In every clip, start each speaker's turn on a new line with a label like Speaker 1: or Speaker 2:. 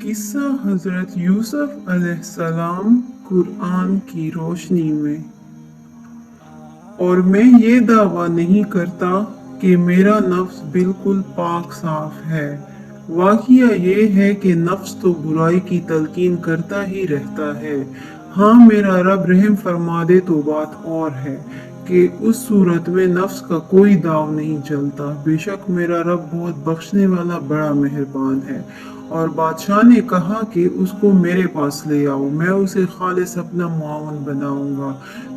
Speaker 1: किस्सा हजरत यूसुफ अलैहिस्सलाम कुरान की रोशनी में। और मैं ये दावा नहीं करता कि मेरा नफ्स बिल्कुल पाक साफ है। वाक़िया ये है कि नफ्स तो बुराई की तलकीन करता ही रहता है। हाँ, मेरा रब रहम फरमा दे तो बात और है कि उस सूरत में नफ्स का कोई दाव नहीं चलता। बेशक मेरा रब बहुत बख्शने वाला बड़ा मेहरबान है। और बादशाह ने कहा कि उसको मेरे पास ले आओ, मैं उसे खालिस अपना मुआवन बनाऊंगा।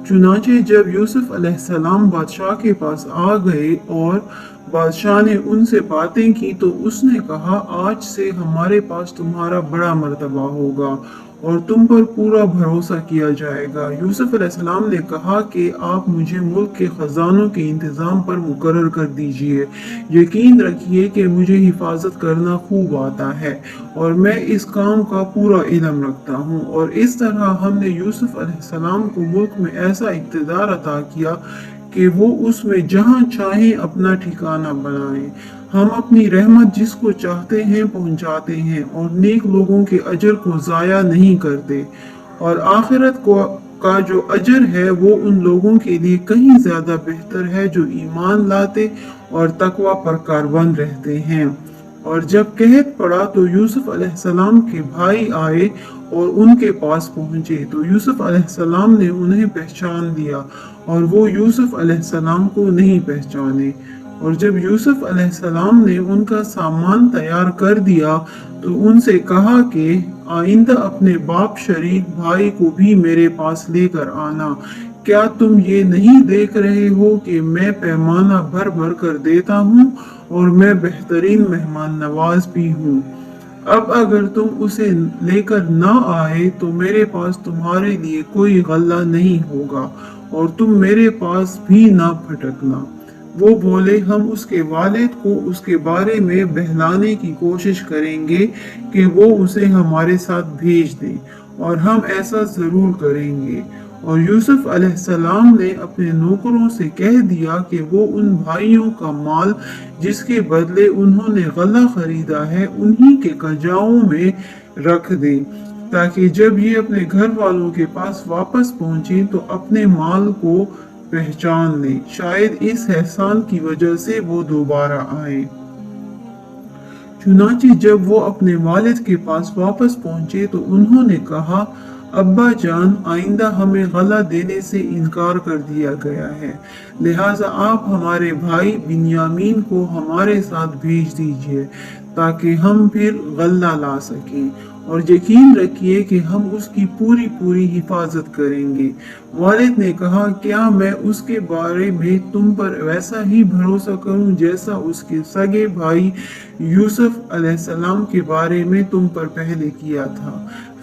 Speaker 1: चुनाचे जब यूसुफ अलैहिस्सलाम बादशाह के पास आ गए और बादशाह ने उनसे बातें की तो उसने कहा, आज से हमारे पास तुम्हारा बड़ा मर्तबा होगा और तुम पर पूरा भरोसा किया जाएगा। यूसुफ अलैहिस्सलाम ने कहा कि आप मुझे मुल्क के खजानों के इंतज़ाम पर मुकर्रर कर दीजिए। यकीन रखिए कि मुझे हिफाजत करना खूब आता है और मैं इस काम का पूरा इल्म रखता हूँ। और इस तरह हमने यूसुफ अलैहिस्सलाम को मुल्क में ऐसा इक़्तिदार अता किया कि वो उसमें जहाँ चाहे अपना ठिकाना बनाए। हम अपनी रहमत जिसको चाहते हैं पहुंचाते हैं और नेक लोगों के अजर को ज़ाया नहीं करते। और आखिरत को का जो अजर है वो उन लोगों के लिए कहीं ज़्यादा बेहतर है जो ईमान लाते और तकवा पर कारबंद रहते हैं। और जब कहत पड़ा तो यूसुफ अलैहिस्सलाम के भाई आए और उनके पास पहुंचे तो यूसुफ अलैहिस्सलाम ने उन्हें पहचान लिया और वो यूसुफ अलैहिस्सलाम को नहीं पहचाने। और जब यूसुफ अलैहिस्सलाम ने उनका सामान तैयार कर दिया तो उनसे कहा कि आइंदा अपने बाप शरीक भाई को भी मेरे पास लेकर आना। क्या तुम ये नहीं देख रहे हो कि मैं पैमाना भर भर कर देता हूँ और मैं बेहतरीन मेहमान नवाज भी हूँ। अब अगर तुम उसे लेकर ना आए तो मेरे पास तुम्हारे लिए कोई गल्ला नहीं होगा और तुम मेरे पास भी ना भटकना। वो बोले, हम उसके वालिद को उसके बारे में बहलाने की कोशिश करेंगे कि वो उसे हमारे साथ भेज दे और हम ऐसा जरूर करेंगे। और यूसुफ अलैहिस्सलाम ने अपने नौकरों से कह दिया कि वो उन भाइयों का माल जिसके बदले उन्होंने गला खरीदा है उन्हीं के कजाओं में रख दे, ताकि जब ये अपने घर वालों के पास वापस पहुंचे तो अपने माल को पहचान ले। शायद इस एहसान की वजह से वो दोबारा आए। चुनाचे जब वो अपने वालिद के पास वापस पहुंचे तो उन्होंने कहा, अब्बा जान, आइंदा हमें गला देने से इनकार कर दिया गया है, लिहाजा आप हमारे भाई बिन्यामीन को हमारे साथ भेज दीजिए ताकि हम फिर गला ला सकें और यकीन रखिए कि हम उसकी पूरी पूरी हिफाजत करेंगे। वालिद ने कहा, क्या मैं उसके बारे में तुम पर वैसा ही भरोसा करूं जैसा उसके सगे भाई यूसुफ अलैहिस्सलाम के बारे में तुम पर पहले किया था।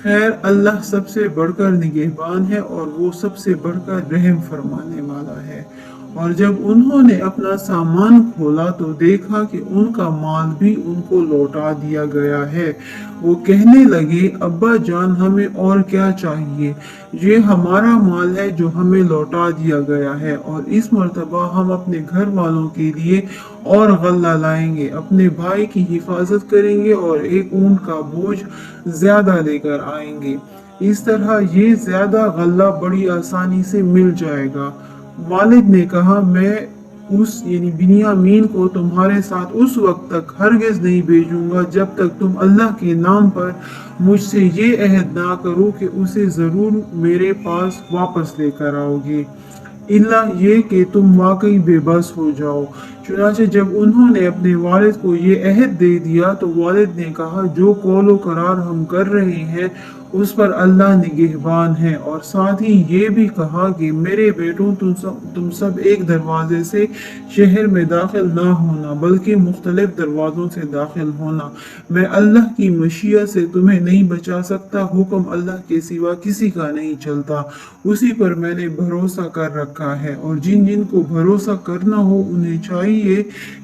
Speaker 1: खैर, अल्लाह सबसे बढ़कर निगहबान है और वो सबसे बढ़कर रहम फरमाने वाला है। और जब उन्होंने अपना सामान खोला तो देखा कि उनका माल भी उनको लौटा दिया गया है। वो कहने लगे, अब्बा जान, हमें और क्या चाहिए, ये हमारा माल है जो हमें लौटा दिया गया है और इस मर्तबा हम अपने घर वालों के लिए और गल्ला लाएंगे, अपने भाई की हिफाजत करेंगे और एक ऊंट का बोझ ज्यादा लेकर आएंगे। इस तरह ये ज्यादा गल्ला बड़ी आसानी से मिल जाएगा। वालिद ने कहा, मैं उस यानी बिन्यामीन को तुम्हारे साथ उस वक्त तक हरगिज नहीं भेजूंगा जब तक तुम अल्लाह के नाम पर मुझसे ये अहद ना करो कि उसे जरूर मेरे पास वापस लेकर आओगे, इल्ला ये कि तुम वाकई बेबस हो जाओ। चुनाचे जब उन्होंने अपने वालिद को ये अहद दे दिया तो वालिद ने कहा, जो कौलो करार हम कर रहे हैं उस पर अल्लाह निगहबान है। और साथ ही ये भी कहा कि मेरे बेटों, तुम सब एक दरवाजे से शहर में दाखिल ना होना बल्कि मुख्तलिफ दरवाज़ों से दाखिल होना। मैं अल्लाह की मशीयत से तुम्हें नहीं बचा सकता, हुक्म अल्लाह के सिवा किसी का नहीं चलता, उसी पर मैंने भरोसा कर रखा है और जिन जिन को भरोसा करना हो उन्हें चाहिए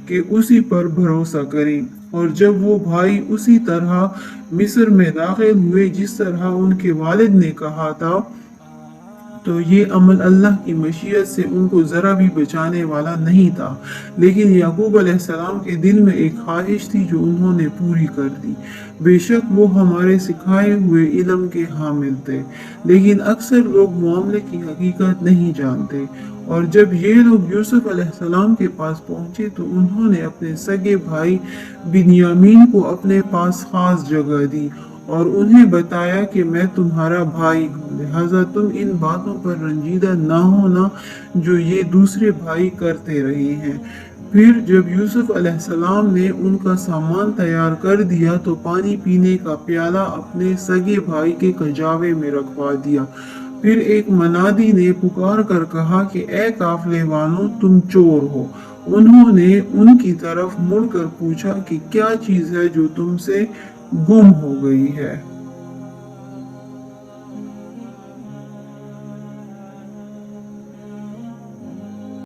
Speaker 1: कि उसी पर भरोसा करें। और जब वो भाई उसी तरह मिस्र में दाखिल हुए जिस तरह उनके वालिद ने कहा था तो ये अमल अल्लाह की मशीयत से उनको जरा भी बचाने वाला नहीं था। लेकिन याकूब अलैहिस्सलाम के दिल में एक ख्वाहिश थी जो उन्होंने पूरी कर दी। बेशक वो हमारे सिखाए हुए इल्म के हामिल थे, लेकिन अक्सर लोग मामले की हकीकत नहीं जानते। और जब ये लोग यूसुफ अलैहिस्सलाम के पास पहुंचे तो उन्होंने अपने सगे भाई बिन्यामीन को अपने पास खास जगह दी और उन्हें बताया कि मैं तुम्हारा भाई हूँ, लिहाजा तुम इन बातों पर रंजीदा ना होना जो ये दूसरे भाई करते रहे हैं। फिर जब यूसुफ अलैहिस्सलाम ने उनका सामान तैयार कर दिया तो पानी पीने का प्याला अपने सगे भाई के कजावे में रखवा दिया। फिर एक मनादी ने पुकार कर कहा कि ए काफले वालों, तुम चोर हो। उन्होंने उनकी तरफ मुड़कर पूछा कि क्या चीज है जो तुमसे गुम हो गई है।